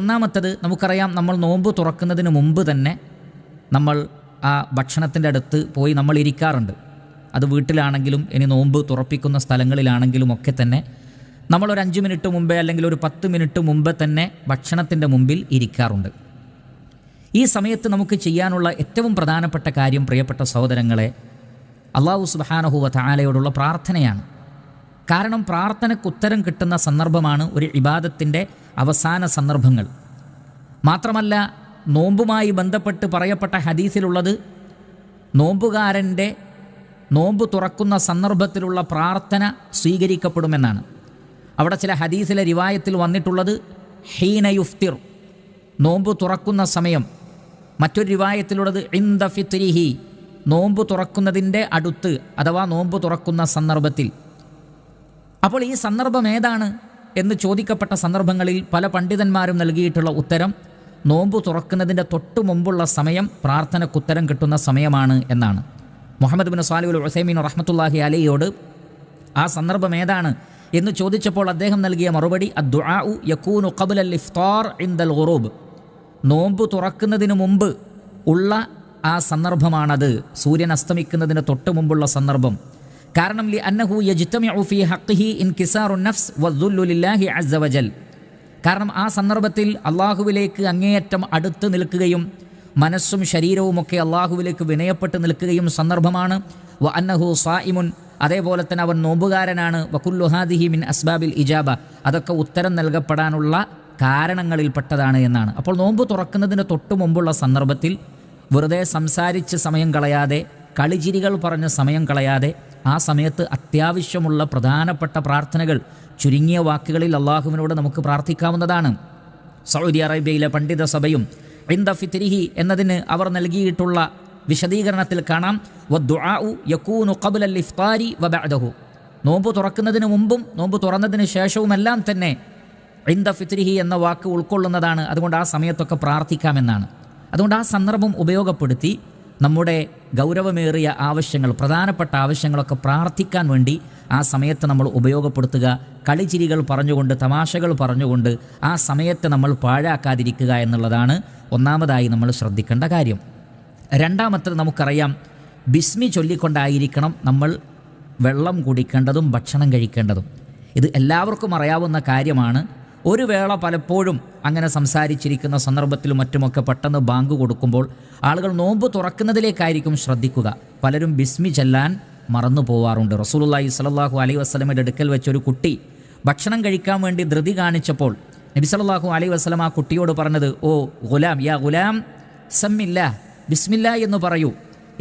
ഒന്നാമത്തത്, നമുക്കറിയാം നമ്മൾ നോമ്പ് തുറക്കുന്നതിന് മുമ്പ് തന്നെ നമ്മൾ ആ ഭക്ഷണത്തിൻ്റെ അടുത്ത് പോയി നമ്മൾ ഇരിക്കാറുണ്ട്. അത് വീട്ടിലാണെങ്കിലും ഇനി നോമ്പ് തുറപ്പിക്കുന്ന സ്ഥലങ്ങളിലാണെങ്കിലും ഒക്കെ തന്നെ നമ്മളൊരു 5 മിനിറ്റ് മുമ്പേ അല്ലെങ്കിൽ ഒരു 10 മിനിറ്റ് മുമ്പേ തന്നെ ഭക്ഷണത്തിൻ്റെ മുമ്പിൽ ഇരിക്കാറുണ്ട്. ഈ സമയത്ത് നമുക്ക് ചെയ്യാനുള്ള ഏറ്റവും പ്രധാനപ്പെട്ട കാര്യം, പ്രിയപ്പെട്ട സഹോദരങ്ങളെ, അല്ലാഹു സുബ്ഹാനഹു വ തആലയോടുള്ള പ്രാർത്ഥനയാണ്. കാരണം പ്രാർത്ഥനയ്ക്ക് ഉത്തരം കിട്ടുന്ന സന്ദർഭമാണ് ഒരു ഇബാദത്തിൻ്റെ അവസാന സന്ദർഭങ്ങൾ. മാത്രമല്ല, നോമ്പുമായി ബന്ധപ്പെട്ട് പറയപ്പെട്ട ഹദീസിലുള്ളത് നോമ്പുകാരൻ്റെ നോമ്പ് തുറക്കുന്ന സന്ദർഭത്തിലുള്ള പ്രാർത്ഥന സ്വീകരിക്കപ്പെടുമെന്നാണ്. അവിടെ ചില ഹദീസിലെ റിവായത്തിൽ വന്നിട്ടുള്ളത് ഹീന യുഫ്തിർ, നോമ്പ് തുറക്കുന്ന സമയം. മറ്റൊരു റിവായത്തിലുള്ളത് ഇൻദ ഫിത്രിഹി, നോമ്പ് തുറക്കുന്നതിൻ്റെ അടുത്ത് അഥവാ നോമ്പ് തുറക്കുന്ന സന്ദർഭത്തിൽ. അപ്പോൾ ഈ സന്ദർഭം ഏതാണ് എന്ന് ചോദിക്കപ്പെട്ട സന്ദർഭങ്ങളിൽ പല പണ്ഡിതന്മാരും നൽകിയിട്ടുള്ള ഉത്തരം നോമ്പ് തുറക്കുന്നതിൻ്റെ തൊട്ടു മുമ്പുള്ള സമയം പ്രാർത്ഥനയ്ക്കുത്തരം കിട്ടുന്ന സമയമാണ് എന്നാണ്. മുഹമ്മദ് ബിൻ സാലിഹ് അൽ ഉസൈമീൻ റഹ്മത്തുള്ളാഹി അലൈഹിയോട് ആ സന്ദർഭം ഏതാണ് എന്ന് ചോദിച്ചപ്പോൾ അദ്ദേഹം നൽകിയ മറുപടി അദ്ദുആഉ യകൂനു ഖബ്ല അൽ ഇഫ്താർ ഇൻദൽ ഗുറൂബ്, നോമ്പ് തുറക്കുന്നതിന് മുമ്പ് ഉള്ള ആ സന്ദർഭമാണത്, സൂര്യൻ അസ്തമിക്കുന്നതിന് തൊട്ട് മുമ്പുള്ള സന്ദർഭം. കാരണം ലി അന്നഹു യജ്തമിഉ ഫീ ഹഖ്ഖിഹി ഇൻകിസാറുൻ നഫ്സ് വദ്ദുല്ലു ലില്ലാഹി അസ്സ വജൽ, കാരണം ആ സന്ദർഭത്തിൽ അള്ളാഹുവിലേക്ക് അങ്ങേയറ്റം അടുത്ത് നിൽക്കുകയും മനസ്സും ശരീരവുമൊക്കെ അള്ളാഹുവിലേക്ക് വിനയപ്പെട്ട് നിൽക്കുകയും സന്ദർഭമാണ്. വ അന്നഹു സായിമുൻ, അതേപോലെ തന്നെ അവൻ നോമ്പുകാരനാണ്. വകുല്ലു ഹാദിഹി മിൻ അസ്ബാബിൽ ഇജാബ, അതൊക്കെ ഉത്തരം നൽകപ്പെടാനുള്ള കാരണങ്ങളിൽപ്പെട്ടതാണ് എന്നാണ്. അപ്പോൾ നോമ്പ് തുറക്കുന്നതിന് തൊട്ടു മുമ്പുള്ള സന്ദർഭത്തിൽ വെറുതെ സംസാരിച്ച് സമയം കളയാതെ, കളിചിരികൾ പറഞ്ഞ് സമയം കളയാതെ, ആ സമയത്ത് അത്യാവശ്യമുള്ള പ്രധാനപ്പെട്ട പ്രാർത്ഥനകൾ ചുരുങ്ങിയ വാക്കുകളിൽ അള്ളാഹുവിനോട് നമുക്ക് പ്രാർത്ഥിക്കാവുന്നതാണ്. സൗദി അറേബ്യയിലെ പണ്ഡിത സഭയും ഇൻദ ഫിത്രിഹി എന്നതിന് അവർ നൽകിയിട്ടുള്ള വിശദീകരണത്തിൽ കാണാം വദ്ദുആഉ യകൂനു ഖബ്ല അൽ ഇഫ്താരി വ ബഅദഹു, നോമ്പ് തുറക്കുന്നതിന് മുമ്പും നോമ്പ് തുറന്നതിന് ശേഷവുമെല്ലാം തന്നെ ഇൻദ ഫിത്രിഹി എന്ന വാക്ക് ഉൾക്കൊള്ളുന്നതാണ്. അതുകൊണ്ട് ആ സമയത്തൊക്കെ പ്രാർത്ഥിക്കാമെന്നാണ്. അതുകൊണ്ട് ആ സന്ദർഭം ഉപയോഗപ്പെടുത്തി നമ്മുടെ ഗൗരവമേറിയ ആവശ്യങ്ങൾ, പ്രധാനപ്പെട്ട ആവശ്യങ്ങളൊക്കെ പ്രാർത്ഥിക്കാൻ വേണ്ടി ആ സമയത്ത് നമ്മൾ ഉപയോഗപ്പെടുത്തുക. കളിച്ചിരികൾ പറഞ്ഞുകൊണ്ട്, തമാശകൾ പറഞ്ഞുകൊണ്ട് ആ സമയത്ത് നമ്മൾ പാഴാക്കാതിരിക്കുക എന്നുള്ളതാണ് ഒന്നാമതായി നമ്മൾ ശ്രദ്ധിക്കേണ്ട കാര്യം. രണ്ടാമത്തത്, നമുക്കറിയാം ബിസ്മി ചൊല്ലിക്കൊണ്ടായിരിക്കണം നമ്മൾ വെള്ളം കുടിക്കേണ്ടതും ഭക്ഷണം കഴിക്കേണ്ടതും. ഇത് എല്ലാവർക്കും അറിയാവുന്ന കാര്യമാണ്. ഒരു വേള പലപ്പോഴും അങ്ങനെ സംസാരിച്ചിരിക്കുന്ന സന്ദർഭത്തിലും മറ്റുമൊക്കെ പെട്ടെന്ന് ബാങ്ക് കൊടുക്കുമ്പോൾ ആളുകൾ നോമ്പ് തുറക്കുന്നതിലേക്കായിരിക്കും ശ്രദ്ധിക്കുക. പലരും ബിസ്മി ചൊല്ലാൻ മറന്നു പോവാറുണ്ട്. റസൂലുള്ളാഹി സ്വല്ലല്ലാഹു അലൈഹി വസല്ലമയുടെ അടുക്കൽ വെച്ചൊരു കുട്ടി ഭക്ഷണം കഴിക്കാൻ വേണ്ടി ധൃതി കാണിച്ചപ്പോൾ നബി സല്ലല്ലാഹു അലൈഹി വസല്ലം ആ കുട്ടിയോട് പറഞ്ഞത്, ഓ ഗുലാം, യാ ഗുലാം സമ്മില്ലാ, ബിസ്മില്ലാ എന്ന് പറയൂ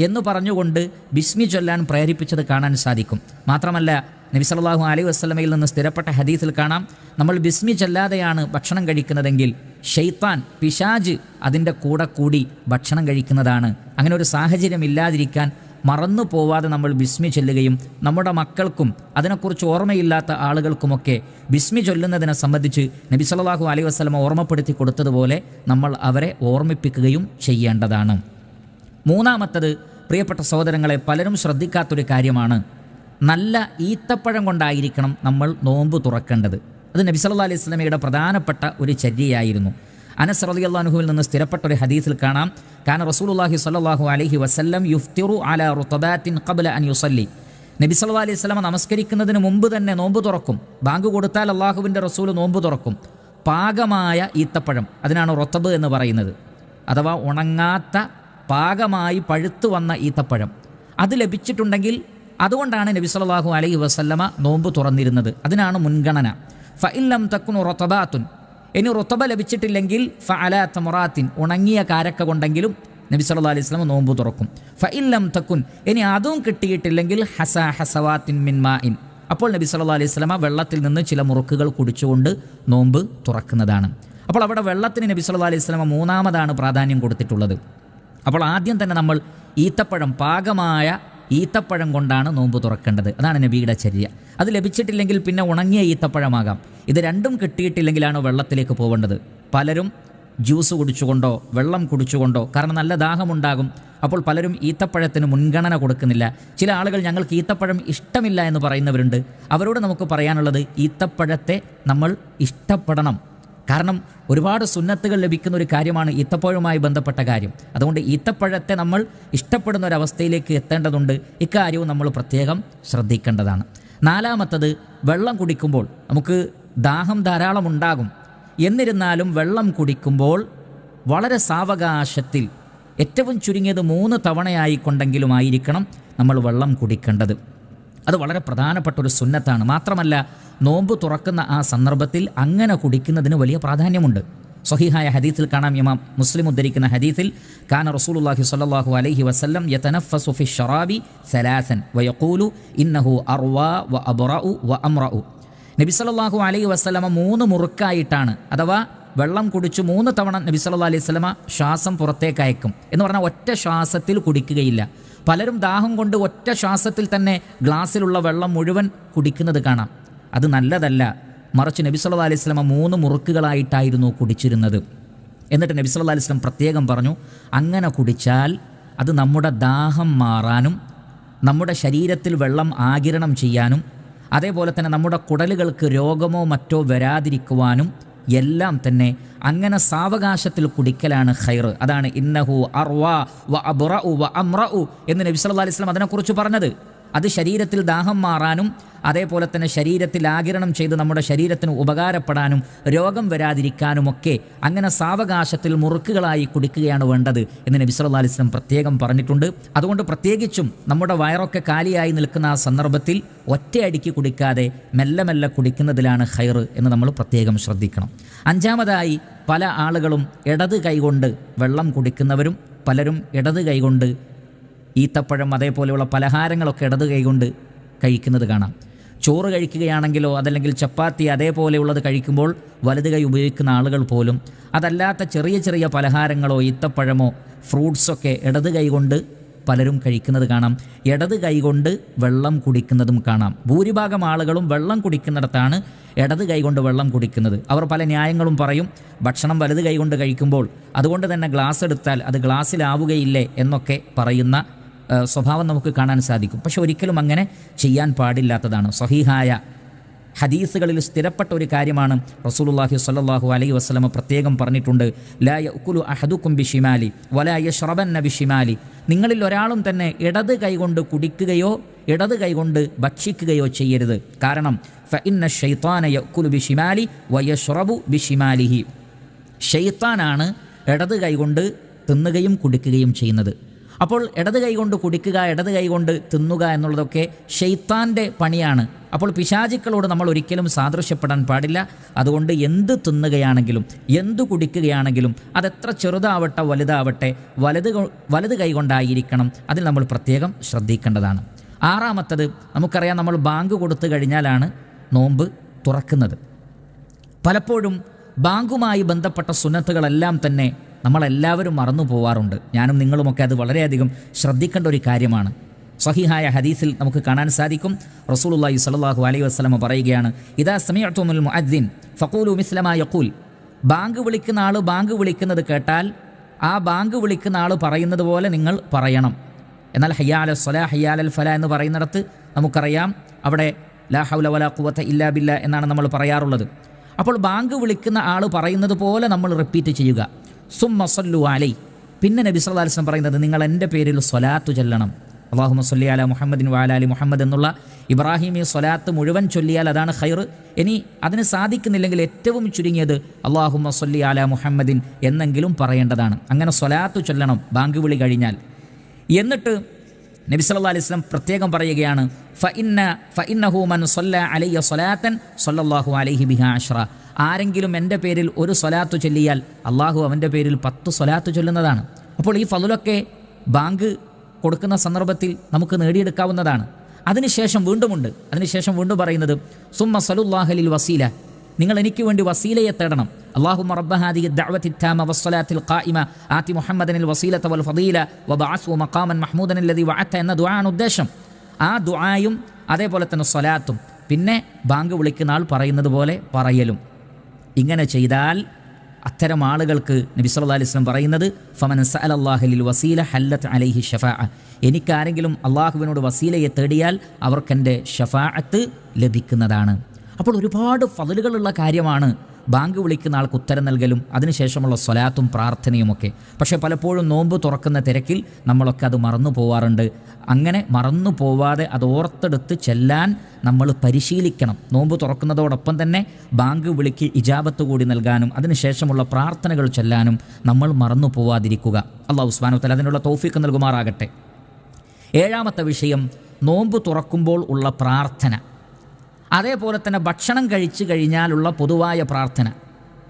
എന്ന് പറഞ്ഞുകൊണ്ട് ബിസ്മി ചൊല്ലാൻ പ്രേരിപ്പിച്ചത് കാണാൻ സാധിക്കും. മാത്രമല്ല, നബി സല്ലല്ലാഹു അലൈഹി വസല്ലമയിൽ നിന്ന് സ്ഥിരപ്പെട്ട ഹദീസിൽ കാണാം, നമ്മൾ ബിസ്മി ചൊല്ലാതെയാണ് ഭക്ഷണം കഴിക്കുന്നതെങ്കിൽ ഷെയ്ത്താൻ, പിശാജ് അതിൻ്റെ കൂടെ കൂടി ഭക്ഷണം കഴിക്കുന്നതാണ്. അങ്ങനെ ഒരു സാഹചര്യം ഇല്ലാതിരിക്കാൻ മറന്നു പോവാതെ നമ്മൾ ബിസ്മി ചൊല്ലുകയും നമ്മുടെ മക്കൾക്കും അതിനെക്കുറിച്ച് ഓർമ്മയില്ലാത്ത ആളുകൾക്കുമൊക്കെ ബിസ്മി ചൊല്ലുന്നതിനെ സംബന്ധിച്ച് നബി സല്ലല്ലാഹു അലൈഹി വസല്ലമ ഓർമ്മപ്പെടുത്തി കൊടുത്തതുപോലെ നമ്മൾ അവരെ ഓർമ്മിപ്പിക്കുകയും ചെയ്യേണ്ടതാണ്. മൂന്നാമത്തത്, പ്രിയപ്പെട്ട സഹോദരങ്ങളെ, പലരും ശ്രദ്ധിക്കാത്തൊരു കാര്യമാണ്, നല്ല ഈത്തപ്പഴം കൊണ്ടായിരിക്കണം നമ്മൾ നോമ്പ് തുറക്കേണ്ടത്. അത് നബി സല്ലല്ലാഹു അലൈഹി വസല്ലമയുടെ പ്രധാനപ്പെട്ട ഒരു ചര്യയായിരുന്നു. അനസ് റളിയല്ലാഹു അൻഹുവിൽ നിന്ന് സ്ഥിരപ്പെട്ട ഒരു ഹദീസിൽ കാണാം, കാന റസൂലുള്ളാഹി സ്വല്ലല്ലാഹു അലൈഹി വസല്ലം യുഫ്തിറു അലാ റുതബാത്തിൻ ഖബ്ല അൻ യുസല്ലി, നബി സല്ലല്ലാഹു അലൈഹി വസല്ലം നമസ്കരിക്കുന്നതിന് മുമ്പ് തന്നെ നോമ്പ് തുറക്കും. ബാങ്ക് കൊടുത്താൽ അള്ളാഹുവിൻ്റെ റസൂൽ നോമ്പ് തുറക്കും. പാകമായ ഈത്തപ്പഴം, അതിനാണ് റുതബ് എന്ന് പറയുന്നത്, അഥവാ ഉണങ്ങാത്ത പാകമായി പഴുത്തു വന്ന ഈത്തപ്പഴം, അത് ലഭിച്ചിട്ടുണ്ടെങ്കിൽ അതുകൊണ്ടാണ് നബി സല്ലല്ലാഹു അലൈഹി വസല്ലമ നോമ്പ് തുറന്നിരുന്നത്. അതിനാണ് മുൻഗണന. ഫഇല്ലം തകുനു റുതബാത്തുൻ, ഇനി റുതബ ലഭിച്ചിട്ടില്ലെങ്കിൽ ഫഅലാ തമറാത്തിൻ, ഉണങ്ങിയ കാരക്ക കൊണ്ടെങ്കിലും നബി സല്ലല്ലാഹു അലൈഹി വസല്ലം നോമ്പ് തുറക്കും. ഫഇല്ലം തകുൻ, ഇനി അതും കിട്ടിയിട്ടില്ലെങ്കിൽ ഹസവാത്തിൻ മിൻ മാഇൻ, അപ്പോൾ നബി സല്ലല്ലാഹു അലൈഹി വസല്ലം വെള്ളത്തിൽ നിന്ന് ചില മുറുക്കുകൾ കുടിച്ചുകൊണ്ട് നോമ്പ് തുറക്കുന്നതാണ്. അപ്പോൾ അവിടെ വെള്ളത്തിന് നബി സല്ലല്ലാഹു അലൈഹി വസല്ലം മൂന്നാമതാണ് പ്രാധാന്യം കൊടുത്തിട്ടുള്ളത്. അപ്പോൾ ആദ്യം തന്നെ നമ്മൾ ഈത്തപ്പഴം, പാകമായ ഈത്തപ്പഴം കൊണ്ടാണ് നോമ്പ് തുറക്കേണ്ടത്. അതാണ് നബിയുടെ ചര്യ. അത് ലഭിച്ചിട്ടില്ലെങ്കിൽ പിന്നെ ഉണങ്ങിയ ഈത്തപ്പഴമാകാം. ഇത് രണ്ടും കിട്ടിയിട്ടില്ലെങ്കിലാണ് വെള്ളത്തിലേക്ക് പോകേണ്ടത്. പലരും ജ്യൂസ് കുടിച്ചുകൊണ്ടോ വെള്ളം കുടിച്ചുകൊണ്ടോ, കാരണം നല്ല ദാഹമുണ്ടാകും, അപ്പോൾ പലരും ഈത്തപ്പഴത്തിന് മുൻഗണന കൊടുക്കുന്നില്ല. ചില ആളുകൾ ഞങ്ങൾക്ക് ഈത്തപ്പഴം ഇഷ്ടമില്ല എന്ന് പറയുന്നവരുണ്ട്. അവരോട് നമുക്ക് പറയാനുള്ളത്, ഈത്തപ്പഴത്തെ നമ്മൾ ഇഷ്ടപ്പെടണം. കാരണം ഒരുപാട് സുന്നത്തുകൾ ലഭിക്കുന്ന ഒരു കാര്യമാണ് ഈത്തപ്പഴവുമായി ബന്ധപ്പെട്ട കാര്യം. അതുകൊണ്ട് ഈത്തപ്പഴത്തെ നമ്മൾ ഇഷ്ടപ്പെടുന്ന ഒരവസ്ഥയിലേക്ക് എത്തേണ്ടതുണ്ട്. ഇക്കാര്യവും നമ്മൾ പ്രത്യേകം ശ്രദ്ധിക്കേണ്ടതാണ്. നാലാമത്തത്, വെള്ളം കുടിക്കുമ്പോൾ നമുക്ക് ദാഹം ധാരാളം ഉണ്ടാകും. എന്നിരുന്നാലും വെള്ളം കുടിക്കുമ്പോൾ വളരെ സാവകാശത്തിൽ, ഏറ്റവും ചുരുങ്ങിയത് 3 തവണയായിക്കൊണ്ടെങ്കിലും ആയിരിക്കണം നമ്മൾ വെള്ളം കുടിക്കേണ്ടത്. അത് വളരെ പ്രധാനപ്പെട്ട ഒരു സുന്നത്താണ്. മാത്രമല്ല, നോമ്പ് തുറക്കുന്ന ആ സന്ദർഭത്തിൽ അങ്ങനെ കുടിക്കുന്നതിന് വലിയ പ്രാധാന്യമുണ്ട്. സ്വഹീഹായ ഹദീസിൽ കാണാം, ഇമാം മുസ്ലിം ഉദ്ധരിക്കുന്ന ഹദീസിൽ, കാന റസൂലുള്ളാഹി സ്വല്ലല്ലാഹു അലൈഹി വസല്ലം യതനഫസു ഫി ശറാബി സലാസൻ വയഖൂലു ഇന്നഹു അർവാ വ അബ്റഉ വ അംറഉ. നബി സല്ലല്ലാഹു അലൈഹി വസല്ലമ 3 മുറുക്കായിട്ടാണ്, അഥവാ വെള്ളം കുടിച്ച് 3 തവണ നബി സല്ലല്ലാഹു അലൈഹി വസല്ലമ ശ്വാസം പുറത്തേക്ക് അയക്കും. എന്ന് പറഞ്ഞാൽ ഒറ്റ ശ്വാസത്തിൽ കുടിക്കുകയില്ല. പലരും ദാഹം കൊണ്ട് ഒറ്റ ശ്വാസത്തിൽ തന്നെ ഗ്ലാസ്സിലുള്ള വെള്ളം മുഴുവൻ കുടിക്കുന്നത് കാണാം. അത് നല്ലതല്ല. മറിച്ച് നബി സല്ലല്ലാഹു അലൈഹി വസല്ലമ 3 മുറുക്കുകളായിട്ടായിരുന്നു കുടിച്ചിരുന്നത്. എന്നിട്ട് നബി സല്ലല്ലാഹു അലൈഹി വസല്ലം പ്രത്യേകം പറഞ്ഞു, അങ്ങനെ കുടിച്ചാൽ അത് നമ്മുടെ ദാഹം മാറാനും നമ്മുടെ ശരീരത്തിൽ വെള്ളം ആഗിരണം ചെയ്യാനും അതേപോലെ തന്നെ നമ്മുടെ കുടലുകൾക്ക് രോഗമോ മറ്റോ വരാതിരിക്കുവാനും എല്ലാം തന്നെ അങ്ങനെ സാവകാശത്തിൽ കുടിക്കലാണ് ഖൈർ. അതാണ് ഇന്നഹു അർവാ വ അബ്റഉ വ അംറഉ എന്ന് നബി സല്ലല്ലാഹു അലൈഹി വസല്ലം അതിനെക്കുറിച്ച് പറഞ്ഞത്. അത് ശരീരത്തിൽ ദാഹം മാറാനും അതേപോലെ തന്നെ ശരീരത്തിൽ ആഗിരണം ചെയ്ത് നമ്മുടെ ശരീരത്തിന് ഉപകാരപ്പെടാനും രോഗം വരാതിരിക്കാനുമൊക്കെ അങ്ങനെ സാവകാശത്തിൽ മുറുക്കുകളായി കുടിക്കുകയാണ് വേണ്ടത് എന്ന് നബി സല്ലല്ലാഹു അലൈഹി വസല്ലം പ്രത്യേകം പറഞ്ഞിട്ടുണ്ട്. അതുകൊണ്ട് പ്രത്യേകിച്ചും നമ്മുടെ വയറൊക്കെ കാലിയായി നിൽക്കുന്ന ആ സന്ദർഭത്തിൽ ഒറ്റയടിക്ക് കുടിക്കാതെ മെല്ലെ മെല്ലെ കുടിക്കുന്നതിലാണ് ഖൈർ എന്ന് നമ്മൾ പ്രത്യേകം ശ്രദ്ധിക്കണം. അഞ്ചാമതായി, പല ആളുകളും ഇടത് കൈകൊണ്ട് വെള്ളം കുടിക്കുന്നവരും പലരും ഇടത് കൈകൊണ്ട് ഈത്തപ്പഴം അതേപോലെയുള്ള പലഹാരങ്ങളൊക്കെ ഇടത് കൈകൊണ്ട് കഴിക്കുന്നത് കാണാം. ചോറ് കഴിക്കുകയാണെങ്കിലോ അതല്ലെങ്കിൽ ചപ്പാത്തി അതേപോലെയുള്ളത് കഴിക്കുമ്പോൾ വലത് കൈ ഉപയോഗിക്കുന്ന ആളുകൾ പോലും, അതല്ലാത്ത ചെറിയ ചെറിയ പലഹാരങ്ങളോ ഈത്തപ്പഴമോ ഫ്രൂട്ട്സൊക്കെ ഇടത് കൈ കൊണ്ട് പലരും കഴിക്കുന്നത് കാണാം. ഇടത് കൈ കൊണ്ട് വെള്ളം കുടിക്കുന്നതും കാണാം. ഭൂരിഭാഗം ആളുകളും വെള്ളം കുടിക്കുന്നിടത്താണ് ഇടത് കൈ കൊണ്ട് വെള്ളം കുടിക്കുന്നത്. അവർ പല ന്യായങ്ങളും പറയും. ഭക്ഷണം വലത് കൈ കൊണ്ട് കഴിക്കുമ്പോൾ അതുകൊണ്ട് തന്നെ ഗ്ലാസ് എടുത്താൽ അത് ഗ്ലാസ്സിലാവുകയില്ലേ എന്നൊക്കെ പറയുന്ന സ്വഭാവം നമുക്ക് കാണാൻ സാധിക്കും. പക്ഷെ ഒരിക്കലും അങ്ങനെ ചെയ്യാൻ പാടില്ലാത്തതാണ്. സ്വഹീഹായ ഹദീസുകളിൽ സ്ഥിരപ്പെട്ട ഒരു കാര്യമാണ്. റസൂലുള്ളാഹി സ്വല്ലല്ലാഹു അലൈഹി വസല്ലം പ്രത്യേകം പറഞ്ഞിട്ടുണ്ട്, ലാ യഅ്കുലു അഹദുക്കും ബിശിമാലി വലാ യശ്റബന്ന ബിശിമാലി. നിങ്ങളിൽ ഒരാളും തന്നെ ഇടത് കൈകൊണ്ട് കുടിക്കുകയോ ഇടത് കൈകൊണ്ട് ഭക്ഷിക്കുകയോ ചെയ്യരുത്. കാരണം ഫഇന്ന ശൈത്താന യഅ്കുലു ബിശിമാലി വയശ്റബു ബിശിമാലിഹി. ശൈത്താനാണ് ഇടത് കൈകൊണ്ട് തിന്നുകയും കുടിക്കുകയും ചെയ്യുന്നത്. അപ്പോൾ ഇടത് കൈകൊണ്ട് കുടിക്കുക, ഇടത് കൈകൊണ്ട് തിന്നുക എന്നുള്ളതൊക്കെ ശൈത്താൻ്റെ പണിയാണ്. അപ്പോൾ പിശാചുക്കളോട് നമ്മൾ ഒരിക്കലും സാദൃശ്യപ്പെടാൻ പാടില്ല. അതുകൊണ്ട് എന്ത് തിന്നുകയാണെങ്കിലും എന്ത് കുടിക്കുകയാണെങ്കിലും അതെത്ര ചെറുതാവട്ടെ വലുതാവട്ടെ വലത് കൈകൊണ്ടായിരിക്കണം. അതിൽ നമ്മൾ പ്രത്യേകം ശ്രദ്ധിക്കേണ്ടതാണ്. ആറാമത്തത്, നമുക്കറിയാം, നമ്മൾ ബാങ്ക് കൊടുത്തു കഴിഞ്ഞാലാണ് നോമ്പ് തുറക്കുന്നത്. പലപ്പോഴും ബാങ്കുമായി ബന്ധപ്പെട്ട സുന്നത്തുകളെല്ലാം തന്നെ നമ്മളെല്ലാവരും മറന്നു പോവാറുണ്ട്. ഞാനും നിങ്ങളുമൊക്കെ അത് വളരെയധികം ശ്രദ്ധിക്കേണ്ട ഒരു കാര്യമാണ്. സ്വഹീഹായ ഹദീസിൽ നമുക്ക് കാണാൻ സാധിക്കും, റസൂലുള്ളാഹി സ്വല്ലല്ലാഹു അലൈഹി വസല്ലം പറയുകയാണ്, ഇദാ സമീഅ്തുമുൽ മുഅദ്ദിൻ ഫഖൂലു മിസ്ല മാ യഖൂൽ. ബാങ്ക് വിളിക്കുന്ന ആൾ ബാങ്ക് വിളിക്കുന്നത് കേട്ടാൽ ആ ബാങ്ക് വിളിക്കുന്ന ആൾ പറയുന്നത് പോലെ നിങ്ങൾ പറയണം. എന്നാൽ ഹയ്യ അലൽ സ്വലാ ഹയ്യ അലൽ ഫലാ എന്ന് പറയുന്നിടത്ത് നമുക്കറിയാം അവിടെ ലാ ഹൗല വലാ ഖുവത ഇല്ലാ ബില്ലാ എന്നാണ് നമ്മൾ പറയാറുള്ളത്. അപ്പോൾ ബാങ്ക് വിളിക്കുന്ന ആൾ പറയുന്നത് പോലെ നമ്മൾ റിപ്പീറ്റ് ചെയ്യുക. സുമ്മ സല്ലു അലൈ. പിന്നെ നബി സല്ലല്ലാഹു അലൈഹി വസല്ലം പറയുന്നത്, നിങ്ങൾ എൻ്റെ പേരിൽ സ്വലാത്ത് ചൊല്ലണം. അല്ലാഹുമ്മ സല്ലി അലാ മുഹമ്മദിൻ വഅലാ അലി മുഹമ്മദ് എന്നുള്ള ഇബ്രാഹിമി സ്വലാത്ത് മുഴുവൻ ചൊല്ലിയാൽ അതാണ് ഖൈർ. ഇനി അതിന് സാധിക്കുന്നില്ലെങ്കിൽ ഏറ്റവും ചുരുങ്ങിയത് അല്ലാഹുമ്മ സല്ലി അലാ മുഹമ്മദിൻ എന്നെങ്കിലും പറയേണ്ടതാണ്. അങ്ങനെ സ്വലാത്ത് ചൊല്ലണം ബാങ്ക് വിളി കഴിഞ്ഞാൽ. എന്നിട്ട് നബി സല്ലല്ലാഹു അലൈഹി വസല്ലം പ്രത്യേകം പറയുകയാണ്, ഫഇന്നഹു മൻ സ്വല്ല അലയ്യ സ്വലാത്തൻ സ്വല്ലല്ലാഹു അലൈഹി ബിഹാ അശ്റ. ആരെങ്കിലും എൻ്റെ പേരിൽ ഒരു സ്വലാത്ത് ചൊല്ലിയാൽ അള്ളാഹു അവൻ്റെ പേരിൽ 10 സ്വലാത്ത് ചൊല്ലുന്നതാണ്. അപ്പോൾ ഈ ഫളുലൊക്കെ ബാങ്ക് കൊടുക്കുന്ന സന്ദർഭത്തിൽ നമുക്ക് നേടിയെടുക്കാവുന്നതാണ്. അതിനുശേഷം വീണ്ടും പറയുന്നത്, സുമ്മ സലുല്ലാഹ ലിൽ വസീല. നിങ്ങൾ എനിക്ക് വേണ്ടി വസീലയെ തേടണം. അല്ലാഹുമ്മ റബ്ബ ഹാദിഹി ദഅവതി താമ വസ്സലാത്തിൽ ഖായിമ ആതി മുഹമ്മദനിൽ വസീലത വൽ ഫദീല വബഅസ്ഹു മഖാമൻ മഹ്മൂദൻ അല്ലദി വഅത എന്ന ദുആണ് ഉദ്ദേശം. ആ ദുആയും അതേപോലെ തന്നെ സ്വലാത്തും പിന്നെ ബാങ്ക് വിളിക്കുന്ന ആൾ പറയുന്നത് പോലെ പറയലും. ഇങ്ങനെ ചെയ്താൽ അത്തരം ആളുകൾക്ക് നബി സല്ലല്ലാഹു അലൈഹി വസല്ലം പറയുന്നത്, ഫമൻ സഅലല്ലാഹ ലിൽ വസീല ഹല്ലത്ത് അലൈഹി ഷഫാഅ. എനിക്കാരെങ്കിലും അള്ളാഹുവിനോട് വസീലയെ തേടിയാൽ അവർക്കെൻ്റെ ഷഫാഅത്ത് ലഭിക്കുന്നതാണ്. അപ്പോൾ ഒരുപാട് ഫളലുകളുള്ള കാര്യമാണ് ബാങ്ക് വിളിക്കുന്ന ആൾക്ക് ഉത്തരം നൽകലും അതിനുശേഷമുള്ള സ്വലാത്തും പ്രാർത്ഥനയുമൊക്കെ. പക്ഷേ പലപ്പോഴും നോമ്പ് തുറക്കുന്ന തിരക്കിൽ നമ്മളൊക്കെ അത് മറന്നു പോവാറുണ്ട്. അങ്ങനെ മറന്നു പോവാതെ അത് ഓർത്തെടുത്ത് ചെല്ലാൻ നമ്മൾ പരിശീലിക്കണം. നോമ്പ് തുറക്കുന്നതോടൊപ്പം തന്നെ ബാങ്ക് വിളിക്ക് ഇജാബത്ത് കൂടി നൽകാനും അതിനുശേഷമുള്ള പ്രാർത്ഥനകൾ ചെല്ലാനും നമ്മൾ മറന്നു പോവാതിരിക്കുക. അല്ലാഹു സുബ്ഹാനഹു വ തആല അതിനുള്ള തൗഫീഖ് നൽകുമാറാകട്ടെ. ഏഴാമത്തെ വിഷയം നോമ്പ് തുറക്കുമ്പോൾ ഉള്ള പ്രാർത്ഥന. അതേപോലെ തന്നെ ഭക്ഷണം കഴിച്ചു കഴിഞ്ഞാലുള്ള പൊതുവായ പ്രാർത്ഥന.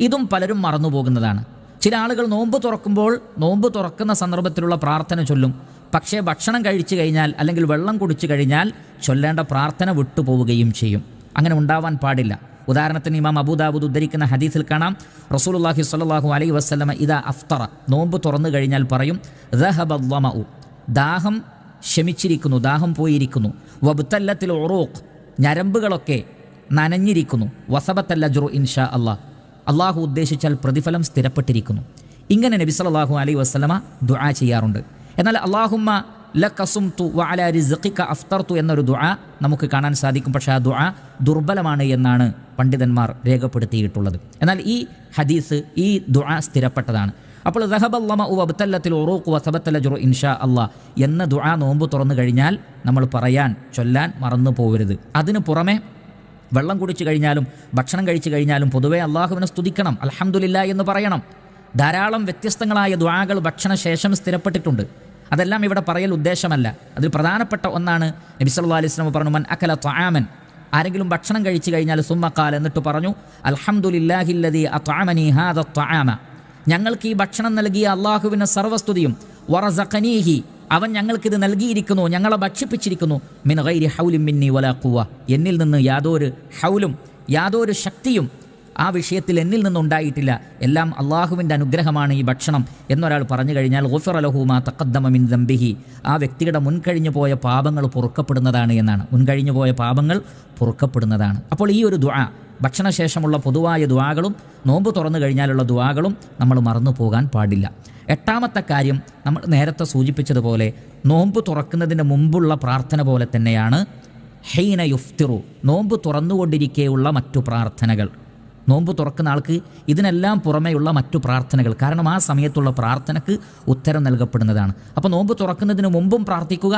ഇതും പലരും മറന്നു പോകുന്നതാണ്. ചില ആളുകൾ നോമ്പ് തുറക്കുമ്പോൾ നോമ്പ് തുറക്കുന്ന സന്ദർഭത്തിലുള്ള പ്രാർത്ഥന ചൊല്ലും. പക്ഷേ ഭക്ഷണം കഴിച്ചു കഴിഞ്ഞാൽ അല്ലെങ്കിൽ വെള്ളം കുടിച്ചു കഴിഞ്ഞാൽ ചൊല്ലേണ്ട പ്രാർത്ഥന വിട്ടുപോവുകയും ചെയ്യും. അങ്ങനെ ഉണ്ടാവാൻ പാടില്ല. ഉദാഹരണത്തിന് ഇമാം അബൂദാവൂദ് ഉദ്ധരിക്കുന്ന ഹദീസിൽ കാണാം, റസൂലുള്ളാഹി സ്വല്ലല്ലാഹു അലൈഹി വസല്ലമ ഇദാ അഫ്തറ, നോമ്പ് തുറന്നു കഴിഞ്ഞാൽ പറയും, ദഹബൽ ളമഉ, ദാഹം ശമിച്ചിരിക്കുന്നു, ദാഹം പോയിരിക്കുന്നു, വബ്തല്ലത്തിൽ ഉറൂഖ്, ഞരമ്പുകളൊക്കെ നനഞ്ഞിരിക്കുന്നു, വസബത്തൽ അജ്റു ഇൻഷാ അല്ലാഹ്, അള്ളാഹു ഉദ്ദേശിച്ചാൽ പ്രതിഫലം സ്ഥിരപ്പെട്ടിരിക്കുന്നു. ഇങ്ങനെ നബി സല്ലല്ലാഹു അലൈഹി വസല്ലമ ദുആ ചെയ്യാറുണ്ട്. എന്നാൽ അല്ലാഹുമ്മ ലകസുംതു വഅലാ റിസ്ഖിക അഫ്തർതു എന്നൊരു ദുആ നമുക്ക് കാണാൻ സാധിക്കും. പക്ഷേ ആ ദുആ ദുർബലമാണ് എന്നാണ് പണ്ഡിതന്മാർ രേഖപ്പെടുത്തിയിട്ടുള്ളത്. എന്നാൽ ഈ ഹദീസ്, ഈ ദുആ സ്ഥിരപ്പെട്ടതാണ്. അപ്പോൾ ദഹബൽ ളമഉ വബ്തല്ലത്തിൽ ഉറൂഖ് വസബത്തൽ അജ്റു ഇൻഷാ അല്ലാഹ് എന്ന ദുആ നോമ്പ് തുറന്നു കഴിഞ്ഞാൽ നമ്മൾ ചൊല്ലാൻ മറന്നു പോകരുത്. അതിനു പുറമെ വെള്ളം കുടിച്ചു കഴിഞ്ഞാലും ഭക്ഷണം കഴിച്ചു കഴിഞ്ഞാലും പൊതുവേ അള്ളാഹുവിനെ സ്തുതിക്കണം, അൽഹംദുലില്ലാ എന്ന് പറയണം. ധാരാളം വ്യത്യസ്തങ്ങളായ ദുആകൾ ഭക്ഷണശേഷം സ്ഥിരപ്പെട്ടിട്ടുണ്ട്. അതെല്ലാം ഇവിടെ പറയൽ ഉദ്ദേശമല്ല. അതിൽ പ്രധാനപ്പെട്ട ഒന്നാണ് നബി സല്ലല്ലാഹു അലൈഹി വസല്ലം പറഞ്ഞു, മൻ അകല ത്വആമൻ, ആരെങ്കിലും ഭക്ഷണം കഴിച്ചു കഴിഞ്ഞാൽ സുമ്മ ഖാല, എന്നിട്ട് പറഞ്ഞു, അൽഹംദുലില്ലാഹില്ലദീ അത്അമനി ഹാദ ത്വആമ, ഞങ്ങൾക്ക് ഈ ഭക്ഷണം നൽകിയ അള്ളാഹുവിന് സർവസ്തുതിയും, വറസഖനീഹി, അവൻ ഞങ്ങൾക്കിത് നൽകിയിരിക്കുന്നു, ഞങ്ങളെ ഭക്ഷിപ്പിച്ചിരിക്കുന്നു, മിൻ ഗൈരി ഹൗലിൻ മിന്നി വലാ ഖുവ, എന്നിൽ നിന്ന് യാതൊരു ഹൗലും യാതൊരു ശക്തിയും ആ വിഷയത്തിൽ എന്നിൽ നിന്നുണ്ടായിട്ടില്ല, എല്ലാം അള്ളാഹുവിൻ്റെ അനുഗ്രഹമാണ് ഈ ഭക്ഷണം എന്നൊരാൾ പറഞ്ഞു കഴിഞ്ഞാൽ ഗുഫിറ ലഹു മാ തഖദ്ദമ മിൻ ദംബിഹി, ആ വ്യക്തിയുടെ മുൻകഴിഞ്ഞു പോയ പാപങ്ങൾ പൊറുക്കപ്പെടുന്നതാണ് എന്നാണ്. മുൻകഴിഞ്ഞു പോയ പാപങ്ങൾ പൊറുക്കപ്പെടുന്നതാണ്. അപ്പോൾ ഈ ഒരു ദുആ, ഭക്ഷണശേഷമുള്ള പൊതുവായ ദുആകളും നോമ്പ് തുറന്നു കഴിഞ്ഞാലുള്ള ദുആകളും നമ്മൾ മറന്നു പോകാൻ പാടില്ല. എട്ടാമത്തെ കാര്യം, നമ്മൾ നേരത്തെ സൂചിപ്പിച്ചതുപോലെ നോമ്പ് തുറക്കുന്നതിന് മുമ്പുള്ള പ്രാർത്ഥന പോലെ തന്നെയാണ് ഹൈന യുഫ്തിറു, നോമ്പ് തുറന്നുകൊണ്ടിരിക്കെയുള്ള മറ്റു പ്രാർത്ഥനകൾ. നോമ്പ് തുറക്കുന്ന ആൾക്ക് ഇതിനെല്ലാം പുറമെയുള്ള മറ്റു പ്രാർത്ഥനകൾ, കാരണം ആ സമയത്തുള്ള പ്രാർത്ഥനയ്ക്ക് ഉത്തരം നൽകപ്പെടുന്നതാണ്. അപ്പോൾ നോമ്പ് തുറക്കുന്നതിന് മുമ്പും പ്രാർത്ഥിക്കുക,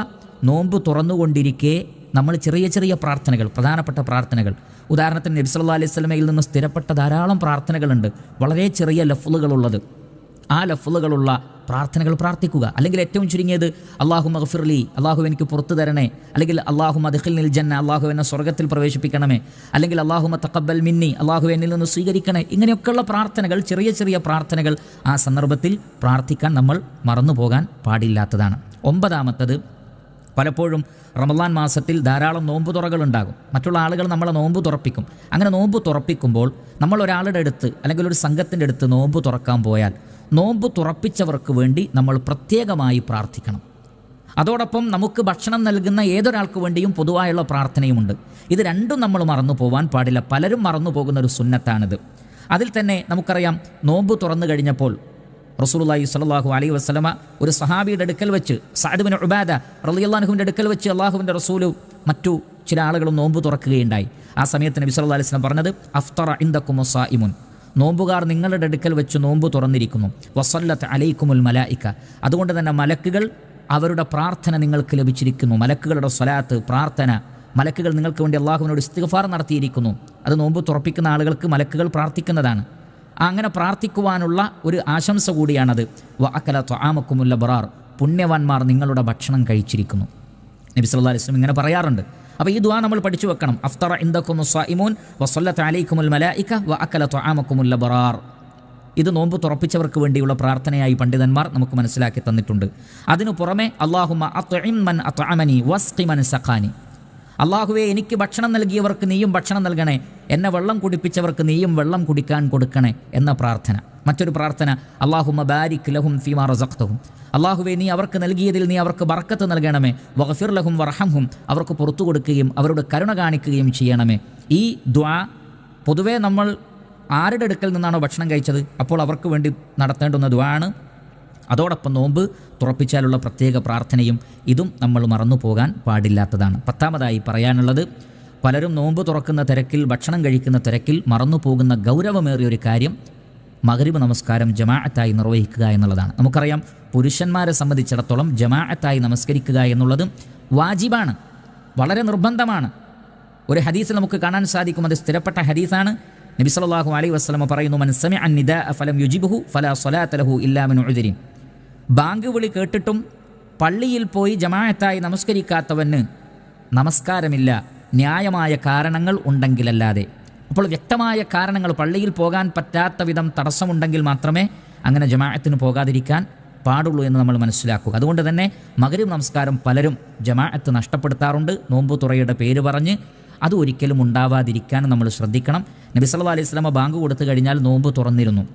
നോമ്പ് തുറന്നുകൊണ്ടിരിക്കെ നമ്മൾ ചെറിയ ചെറിയ പ്രാർത്ഥനകൾ, പ്രധാനപ്പെട്ട പ്രാർത്ഥനകൾ, ഉദാഹരണത്തിന് നബി സല്ലല്ലാഹു അലൈഹി വസല്ലമയിൽ നിന്ന് സ്ഥിരപ്പെട്ട ധാരാളം പ്രാർത്ഥനകളുണ്ട്, വളരെ ചെറിയ ലഫ്ളുകളുള്ളത്. ആ ലഫ്ളുകളുള്ള പ്രാർത്ഥനകൾ പ്രാർത്ഥിക്കുക. അല്ലെങ്കിൽ ഏറ്റവും ചുരുങ്ങിയത് അല്ലാഹുമ്മ ഗ്ഫിർലി, അള്ളാഹു എനിക്ക് പുറത്തു തരണേ, അല്ലെങ്കിൽ അല്ലാഹുമ്മ അദ്ഖിൽനിൽ ജന്ന, അള്ളാഹു എന്നെ സ്വർഗ്ഗത്തിൽ പ്രവേശിപ്പിക്കണമേ, അല്ലെങ്കിൽ അല്ലാഹുമ്മ തഖബ്ബൽ മിന്നി, അള്ളാഹു എന്നിൽ നിന്ന് സ്വീകരിക്കണേ. ഇങ്ങനെയൊക്കെയുള്ള പ്രാർത്ഥനകൾ, ചെറിയ ചെറിയ പ്രാർത്ഥനകൾ ആ സന്ദർഭത്തിൽ പ്രാർത്ഥിക്കാൻ നമ്മൾ മറന്നു പോകാൻ പാടില്ലാത്തതാണ്. ഒമ്പതാമത്തത്, പലപ്പോഴും റമളാൻ മാസത്തിൽ ധാരാളം നോമ്പ് തുറകളുണ്ടാകും. മറ്റുള്ള ആളുകൾ നമ്മളെ നോമ്പ് തുറപ്പിക്കും. അങ്ങനെ നോമ്പ് തുറപ്പിക്കുമ്പോൾ നമ്മൾ ഒരാളുടെ അടുത്ത് അല്ലെങ്കിൽ ഒരു സംഘത്തിൻ്റെ അടുത്ത് നോമ്പ് തുറക്കാൻ പോയാൽ നോമ്പ് തുറപ്പിച്ചവർക്ക് വേണ്ടി നമ്മൾ പ്രത്യേകമായി പ്രാർത്ഥിക്കണം. അതോടൊപ്പം നമുക്ക് ഭക്ഷണം നൽകുന്ന ഏതൊരാൾക്ക് വേണ്ടിയും പൊതുവായുള്ള പ്രാർത്ഥനയുമുണ്ട്. ഇത് രണ്ടും നമ്മൾ മറന്നു പോകാൻ പാടില്ല. പലരും മറന്നു പോകുന്ന ഒരു സുന്നത്താണിത്. അതിൽ തന്നെ നമുക്കറിയാം, നോമ്പ് തുറന്നു കഴിഞ്ഞപ്പോൾ റസൂലുള്ളാഹി സ്വല്ലല്ലാഹു അലൈഹി വസല്ലമ ഒരു സഹാബിയുടെ അടുക്കൽ വെച്ച്, സഅദ് ബിൻ ഉബാദ റളിയല്ലാഹു അൻഹുവിൻ്റെ അടുക്കൽ വെച്ച് അള്ളാഹുവിൻ്റെ റസൂലും മറ്റു ചില ആളുകളും നോമ്പ് തുറക്കുകയുണ്ടായി. ആ സമയത്ത് നബി സല്ലല്ലാഹു അലൈഹി വസല്ലം പറഞ്ഞത്, അഫ്തറ ഇൻദകുമു സായിമുൻ, നോമ്പുകാർ നിങ്ങളുടെ അടുക്കൽ വെച്ച് നോമ്പ് തുറന്നിരിക്കുന്നു, വസല്ലത്ത് അലൈക്കുമുൽ മലായിക, അതുകൊണ്ട് തന്നെ മലക്കുകൾ അവരുടെ പ്രാർത്ഥന നിങ്ങൾക്ക് ലഭിച്ചിരിക്കുന്നു. മലക്കുകളുടെ സ്വലാത്ത്, പ്രാർത്ഥന, മലക്കുകൾ നിങ്ങൾക്ക് വേണ്ടി അള്ളാഹുവിനോട് ഇസ്തിഗ്ഫാർ നടത്തിയിരിക്കുന്നു. അത് നോമ്പ് തുറപ്പിക്കുന്ന ആളുകൾക്ക് മലക്കുകൾ പ്രാർത്ഥിക്കുന്നതാണ്. അങ്ങനെ പ്രാർത്ഥിക്കുവാനുള്ള ഒരു ആശംസ കൂടിയാണത്. വഅകല ത്വആമക്കുമുൽ അബ്റാർ, പുണ്യവാന്മാർ നിങ്ങളുടെ ഭക്ഷണം കഴിച്ചിരിക്കുന്നു. നബി സല്ലല്ലാഹു അലൈഹി വസല്ലം ഇങ്ങനെ പറയാറുണ്ട്. അപ്പോൾ ഈ ദുആ നമ്മൾ പഠിച്ചു വെക്കണം. അഫ്തറ ഇൻദകുമുസ് സായിമൂൻ വസല്ലത്ത് അലൈക്കുമുൽ മലായിക വഅകല ത്വആമക്കുമുൽ അബ്റാർ. ഇത് നോമ്പ് തുറപ്പിച്ചവർക്ക് വേണ്ടിയുള്ള പ്രാർത്ഥനയായി പണ്ഡിതന്മാർ നമുക്ക് മനസ്സിലാക്കി തന്നിട്ടുണ്ട്. അതിനു പുറമെ അല്ലാഹുമ്മ അത്ഇം മൻ അത്അമനി വസ്ഖി മൻ സഖാനി, അള്ളാഹുവെ എനിക്ക് ഭക്ഷണം നൽകിയവർക്ക് നീയും ഭക്ഷണം നൽകണേ, എന്നെ വെള്ളം കുടിപ്പിച്ചവർക്ക് നീയും വെള്ളം കുടിക്കാൻ കൊടുക്കണേ എന്ന പ്രാർത്ഥന. മറ്റൊരു പ്രാർത്ഥന, അല്ലാഹുമ്മ ബാരിക് ലഹും ഫീമാ റസഖ്തഹും, അള്ളാഹുവെ നീ അവർക്ക് നൽകിയതിൽ നീ അവർക്ക് ബർക്കത്ത് നൽകണമേ, വഗ്ഫിർ ലഹും വർഹംഹും, അവർക്ക് പുറത്തു കൊടുക്കുകയും അവരുടെ കരുണ കാണിക്കുകയും ചെയ്യണമേ. ഈ ദുആ പൊതുവേ നമ്മൾ ആരുടെ അടുക്കൽ നിന്നാണോ ഭക്ഷണം കഴിച്ചത് അപ്പോൾ അവർക്ക് വേണ്ടി നടത്തേണ്ടുന്ന ദുആ ആണ്. അതോടൊപ്പം നോമ്പ് തുറപ്പിച്ചാലുള്ള പ്രത്യേക പ്രാർത്ഥനയും ഇതും നമ്മൾ മറന്നു പോകാൻ പാടില്ലാത്തതാണ്. പത്താമതായി പറയാനുള്ളത്, പലരും നോമ്പ് തുറക്കുന്ന തിരക്കിൽ, ഭക്ഷണം കഴിക്കുന്ന തിരക്കിൽ മറന്നു പോകുന്ന ഗൗരവമേറിയ ഒരു കാര്യം മഗ്രിബ് നമസ്കാരം ജമാഅത്തായി നിർവഹിക്കുക എന്നുള്ളതാണ്. നമുക്കറിയാം, പുരുഷന്മാരെ സംബന്ധിച്ചിടത്തോളം ജമാഅത്തായി നമസ്കരിക്കുക എന്നുള്ളത് വാജിബാണ്, വളരെ നിർബന്ധമാണ്. ഒരു ഹദീസിൽ നമുക്ക് കാണാൻ സാധിക്കും, അത് സ്ഥിരപ്പെട്ട ഹദീസാണ്. നബി സല്ലല്ലാഹു അലൈഹി വസല്ലം പറയുന്നു, മൻ സമിഅ അൻ-നിദാഅ ഫലം യുജിബുഹു ഫലാ സ്വലാത ലഹു ഇല്ലാ മിൻ ഉദ്രിൻ. ബാങ്ക് വിളി കേട്ടിട്ടും പള്ളിയിൽ പോയി ജമാഅത്തായി നമസ്കരിക്കാത്തവന് നമസ്കാരമില്ല, ന്യായമായ കാരണങ്ങൾ ഉണ്ടെങ്കിലല്ലാതെ. അപ്പോൾ വ്യക്തമായ കാരണങ്ങൾ, പള്ളിയിൽ പോകാൻ പറ്റാത്ത വിധം തടസ്സമുണ്ടെങ്കിൽ മാത്രമേ അങ്ങനെ ജമാഅത്തിന് പോകാതിരിക്കാൻ പാടുള്ളൂ എന്ന് നമ്മൾ മനസ്സിലാക്കുക. അതുകൊണ്ട് തന്നെ മഗ്രിബ് നമസ്കാരം പലരും ജമാഅത്ത് നഷ്ടപ്പെടുത്താറുണ്ട്, നോമ്പ് തുറയുടെ പേര് പറഞ്ഞ്. അത് ഒരിക്കലും ഉണ്ടാവാതിരിക്കാൻ നമ്മൾ ശ്രദ്ധിക്കണം. നബി സല്ലല്ലാഹു അലൈഹി വസല്ലം ബാങ്ക് കൊടുത്തു കഴിഞ്ഞാൽ നോമ്പ് തുറന്നിരുന്നു,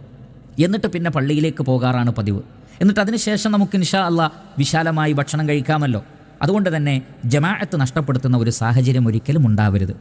എന്നിട്ട് പിന്നെ പള്ളിയിലേക്ക് പോകാറാണ് പതിവ്. എന്നിട്ട് അതിനുശേഷം നമുക്ക് ഇൻഷാ അല്ലാഹ് വിശാലമായി ഭക്ഷണം കഴിക്കാമല്ലോ. അതുകൊണ്ട് തന്നെ ജമാഅത്ത് നഷ്ടപ്പെടുത്തുന്ന ഒരു സാഹചര്യം ഒരിക്കലും ഉണ്ടാവരുത്.